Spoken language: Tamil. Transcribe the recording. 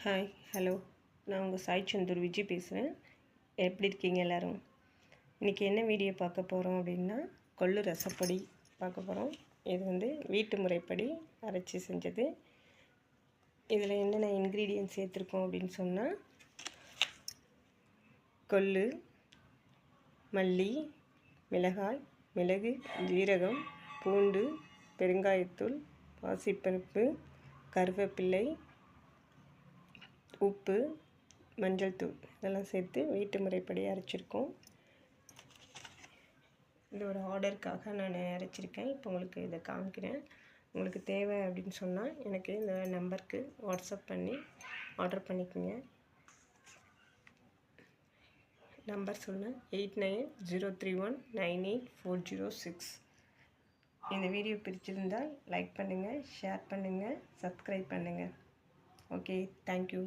ஹாய் ஹலோ, நான் உங்கள் சாய் சந்தூர் விஜி பேசுகிறேன். எப்படி இருக்கீங்க எல்லோரும்? இன்றைக்கி என்ன வீடியோ பார்க்க போகிறோம் அப்படின்னா, கொள்ளு ரசப்பொடி பார்க்க போகிறோம். இது வீட்டு முறைப்படி அரைச்சி செஞ்சது. இதில் என்னென்ன இன்க்ரீடியன்ட் சேர்த்துருக்கோம் அப்படின்னு சொன்னால், கொள்ளு, மல்லி, மிளகாய், மிளகு, ஜீரகம், பூண்டு, பெருங்காயத்தூள், பாசிப்பருப்பு, கருவேப்பிள்ளை, உப்பு, மஞ்சள் தூள் இதெல்லாம் சேர்த்து வீட்டு முறைப்படி அரைச்சிருக்கோம். இந்த ஒரு ஆர்டருக்காக நான் அரைச்சிருக்கேன். இப்போ உங்களுக்கு இதை காமிக்கிறேன். உங்களுக்கு தேவை அப்படின்னு சொன்னால் எனக்கு இந்த நம்பருக்கு வாட்ஸ்அப் பண்ணி ஆர்டர் பண்ணிக்கோங்க. நம்பர் சொன்னேன் 8903198406. இந்த வீடியோ பிடிச்சிருந்தால் லைக் பண்ணுங்கள், ஷேர் பண்ணுங்கள், சப்ஸ்கிரைப் பண்ணுங்கள். Okay, thank you.